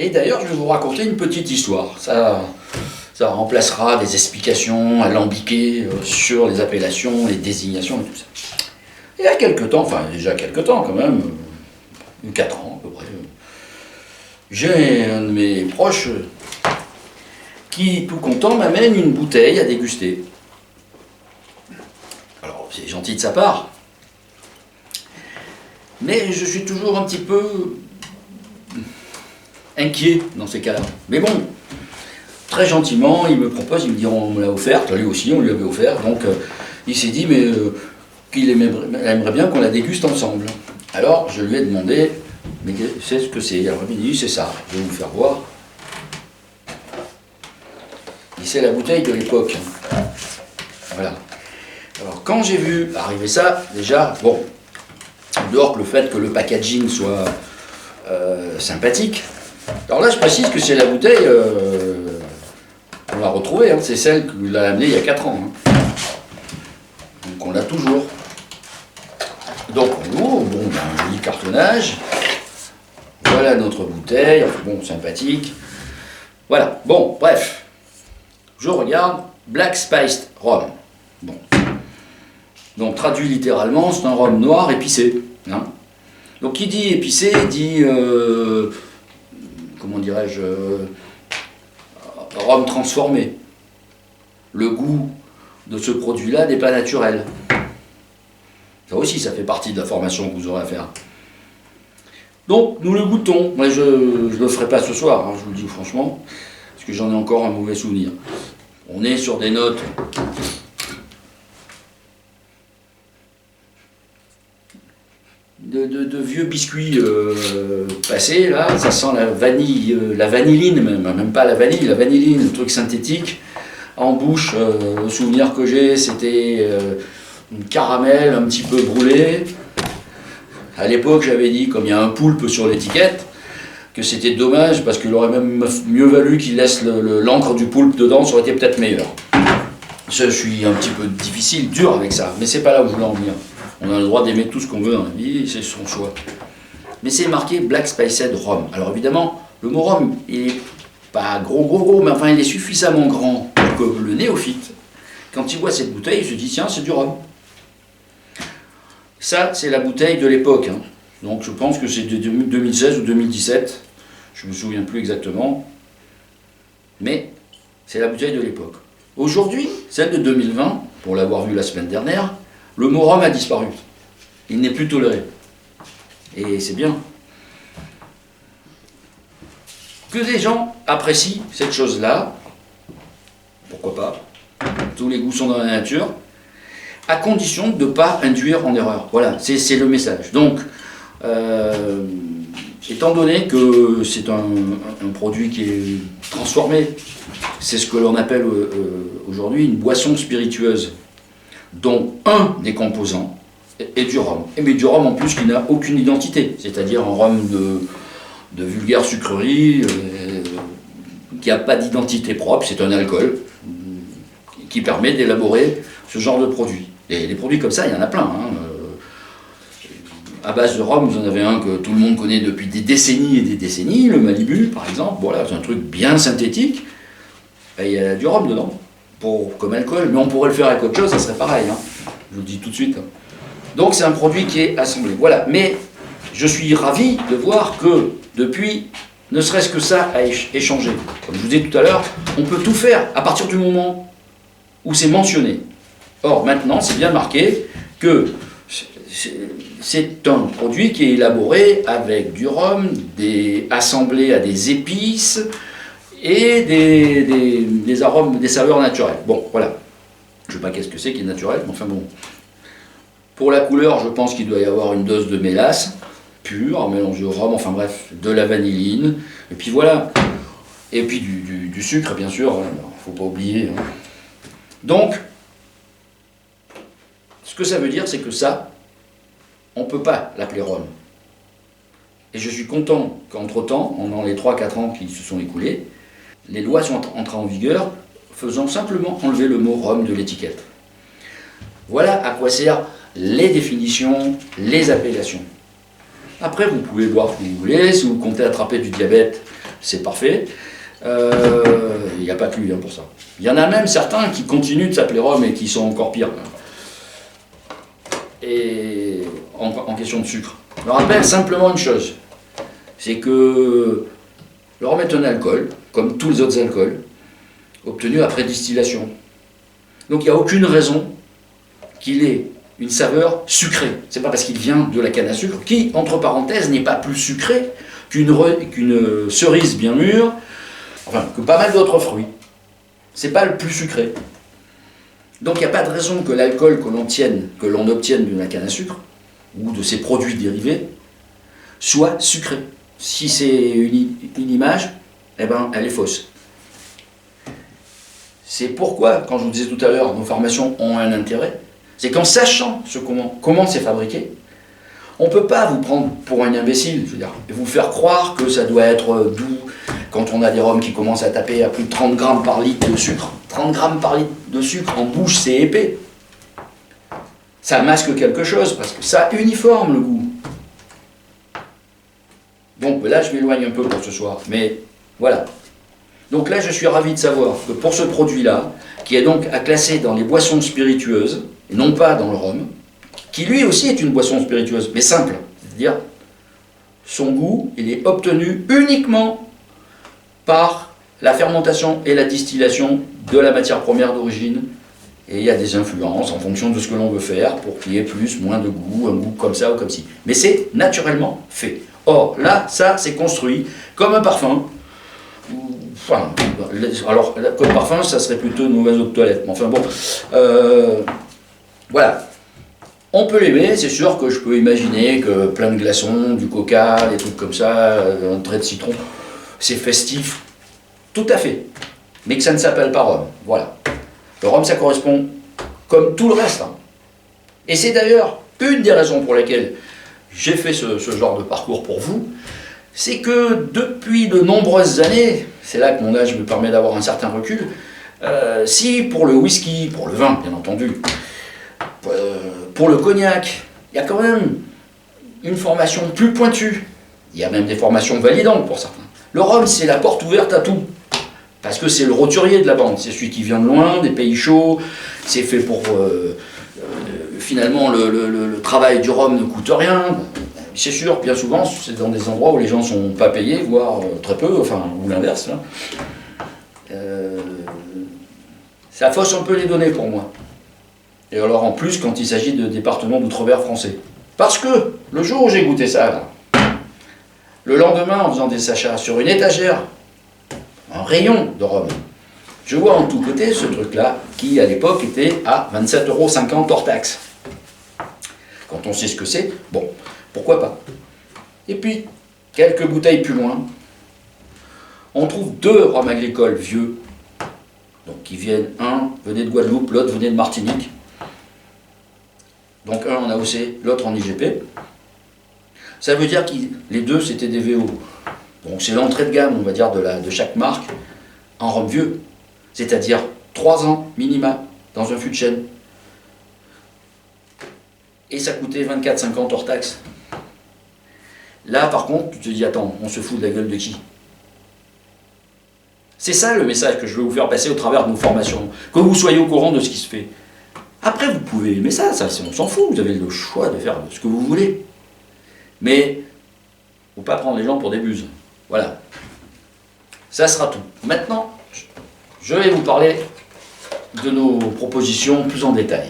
Et d'ailleurs, je vais vous raconter une petite histoire. Ça remplacera des explications alambiquées sur les appellations, les désignations et tout ça. Il y a quelques temps, enfin déjà quelques temps quand même, 4 ans à peu près, j'ai un de mes proches qui, tout content, m'amène une bouteille à déguster. Alors, c'est gentil de sa part, mais je suis toujours un petit peu inquiet dans ces cas-là. Mais bon, très gentiment, il me propose, il me dit on me l'a offerte, lui aussi on lui avait offert, donc il s'est dit mais qu'il aimerait bien qu'on la déguste ensemble. Alors je lui ai demandé, mais c'est ce que c'est? Alors il m'a dit c'est ça, je vais vous faire voir. Et c'est la bouteille de l'époque. Voilà. Alors quand j'ai vu arriver ça, déjà, bon, dehors que le fait que le packaging soit sympathique. Alors là je précise que c'est la bouteille, on l'a retrouvée, hein, c'est celle qu'il a amenée il y a 4 ans. Hein. Donc on l'a toujours. Donc on ouvre, bon, un joli cartonnage. Voilà notre bouteille, bon, sympathique. Voilà, bon, bref. Je regarde, Black Spiced Rum. Bon. Donc traduit littéralement, c'est un rhum noir épicé. Hein. Donc qui dit épicé, dit, comment dirais-je, rhum transformé. Le goût de ce produit-là n'est pas naturel. Ça aussi, ça fait partie de la formation que vous aurez à faire. Donc, nous le goûtons. Moi, je ne le ferai pas ce soir, hein, je vous le dis franchement, parce que j'en ai encore un mauvais souvenir. On est sur des notes de vieux biscuits passés, là. Ça sent la vanille, la vanilline même pas la vanilline, le truc synthétique. En bouche, le souvenir que j'ai, c'était une caramel un petit peu brûlée. À l'époque, j'avais dit, comme il y a un poulpe sur l'étiquette, que c'était dommage parce qu'il aurait même mieux valu qu'il laisse l'encre du poulpe dedans, ça aurait été peut-être meilleur. Je suis un petit peu difficile, dur avec ça, mais c'est pas là où je voulais en venir. On a le droit d'aimer tout ce qu'on veut dans la vie, c'est son choix. Mais c'est marqué Black Spiced Rum. Alors évidemment, le mot rhum, il est pas gros, mais enfin il est suffisamment grand pour que le néophyte, quand il voit cette bouteille, il se dit tiens, c'est du rhum. Ça, c'est la bouteille de l'époque. Hein. Donc je pense que c'est de 2016 ou 2017. Je ne me souviens plus exactement. Mais c'est la bouteille de l'époque. Aujourd'hui, celle de 2020, pour l'avoir vue la semaine dernière, le mot rhum a disparu. Il n'est plus toléré. Et c'est bien. Que des gens apprécient cette chose-là, pourquoi pas, tous les goûts sont dans la nature, à condition de ne pas induire en erreur. Voilà, c'est le message. Donc, étant donné que c'est un produit qui est transformé, c'est ce que l'on appelle aujourd'hui une boisson spiritueuse, dont un des composants est du rhum. Mais du rhum en plus qui n'a aucune identité, c'est-à-dire un rhum de vulgaire sucrerie, qui n'a pas d'identité propre, c'est un alcool qui permet d'élaborer ce genre de produit. Et les produits comme ça, il y en a plein. Hein. À base de rhum, vous en avez un que tout le monde connaît depuis des décennies et des décennies, le Malibu par exemple. Voilà, c'est un truc bien synthétique. Et il y a du rhum dedans, comme alcool. Mais on pourrait le faire avec autre chose, ça serait pareil. Hein. Je vous le dis tout de suite. Donc c'est un produit qui est assemblé. Voilà. Mais je suis ravi de voir que depuis, ne serait-ce que ça a échangé. Comme je vous disais tout à l'heure, on peut tout faire à partir du moment où c'est mentionné. Or, maintenant, c'est bien marqué que c'est un produit qui est élaboré avec du rhum, assemblé à des épices et des arômes, des saveurs naturelles. Bon, voilà. Je ne sais pas qu'est-ce que c'est qui est naturel, mais enfin bon. Pour la couleur, je pense qu'il doit y avoir une dose de mélasse pure, un mélange de rhum, enfin bref, de la vanilline, et puis voilà. Et puis du sucre, bien sûr, il ne faut pas oublier. Hein. Donc, ce que ça veut dire, c'est que ça, on ne peut pas l'appeler rhum. Et je suis content qu'entre-temps, pendant les 3-4 ans qui se sont écoulés, les lois sont entrées en vigueur, faisant simplement enlever le mot rhum de l'étiquette. Voilà à quoi servent les définitions, les appellations. Après, vous pouvez boire ce que vous voulez, si vous comptez attraper du diabète, c'est parfait. Il n'y a pas que lui pour ça. Il y en a même certains qui continuent de s'appeler rhum et qui sont encore pires. Et en question de sucre. Je rappelle simplement une chose, c'est que le rhum est un alcool, comme tous les autres alcools, obtenu après distillation. Donc il n'y a aucune raison qu'il ait une saveur sucrée. C'est pas parce qu'il vient de la canne à sucre, qui, entre parenthèses, n'est pas plus sucrée qu'une cerise bien mûre, enfin, que pas mal d'autres fruits. C'est pas le plus sucré. Donc il n'y a pas de raison que l'alcool que l'on obtienne de la canne à sucre, ou de ses produits dérivés, soit sucré. Si c'est une image, eh ben, elle est fausse. C'est pourquoi, quand je vous disais tout à l'heure, nos formations ont un intérêt, c'est qu'en sachant comment c'est fabriqué, on ne peut pas vous prendre pour un imbécile, je veux dire, et vous faire croire que ça doit être doux quand on a des rhums qui commencent à taper à plus de 30 grammes par litre de sucre. 30 grammes par litre de sucre en bouche, c'est épais. Ça masque quelque chose, parce que ça uniforme le goût. Donc là, je m'éloigne un peu pour ce soir, mais voilà. Donc là, je suis ravi de savoir que pour ce produit-là, qui est donc à classer dans les boissons spiritueuses, et non pas dans le rhum, qui lui aussi est une boisson spiritueuse, mais simple, c'est-à-dire son goût, il est obtenu uniquement par la fermentation et la distillation de la matière première d'origine, et il y a des influences en fonction de ce que l'on veut faire pour qu'il y ait plus, moins de goût, un goût comme ça ou comme ci. Mais c'est naturellement fait. Or, là, ça, c'est construit comme un parfum. Enfin, alors, comme parfum, ça serait plutôt une mauvaise eau de toilette. Mais enfin bon, voilà. On peut l'aimer, c'est sûr que je peux imaginer que plein de glaçons, du coca, des trucs comme ça, un trait de citron, c'est festif. Tout à fait. Mais que ça ne s'appelle pas rhum. Voilà. Le rhum, ça correspond comme tout le reste. Hein. Et c'est d'ailleurs une des raisons pour lesquelles j'ai fait ce genre de parcours pour vous, c'est que depuis de nombreuses années, c'est là que mon âge me permet d'avoir un certain recul, si pour le whisky, pour le vin bien entendu, pour le cognac, il y a quand même une formation plus pointue, il y a même des formations validantes pour certains. Le rhum, c'est la porte ouverte à tout, parce que c'est le roturier de la bande, c'est celui qui vient de loin, des pays chauds, c'est fait pour... finalement, le travail du rhum ne coûte rien. C'est sûr, bien souvent, c'est dans des endroits où les gens ne sont pas payés, voire très peu, enfin, ou l'inverse. Ça fausse un peu les données pour moi. Et alors, en plus, quand il s'agit de départements d'outre-mer français. Parce que, le jour où j'ai goûté ça, là, le lendemain, en faisant des achats sur une étagère, un rayon de rhum, je vois en tout côté ce truc-là, qui à l'époque était à 27,50 € hors taxe. Quand on sait ce que c'est, bon, pourquoi pas. Et puis, quelques bouteilles plus loin, on trouve deux rhums agricoles vieux, donc qui viennent, un venait de Guadeloupe, l'autre venait de Martinique. Donc un en AOC, l'autre en IGP. Ça veut dire que les deux c'était des VO. Donc c'est l'entrée de gamme, on va dire, de chaque marque en rhum vieux. C'est-à-dire 3 ans minima dans un fût de chêne. Et ça coûtait 24,50 hors taxe. Là, par contre, tu te dis, attends, on se fout de la gueule de qui? C'est ça le message que je veux vous faire passer au travers de nos formations. Que vous soyez au courant de ce qui se fait. Après, vous pouvez aimer ça, on s'en fout, vous avez le choix de faire ce que vous voulez. Mais, il ne faut pas prendre les gens pour des buses. Voilà. Ça sera tout. Maintenant, je vais vous parler de nos propositions plus en détail.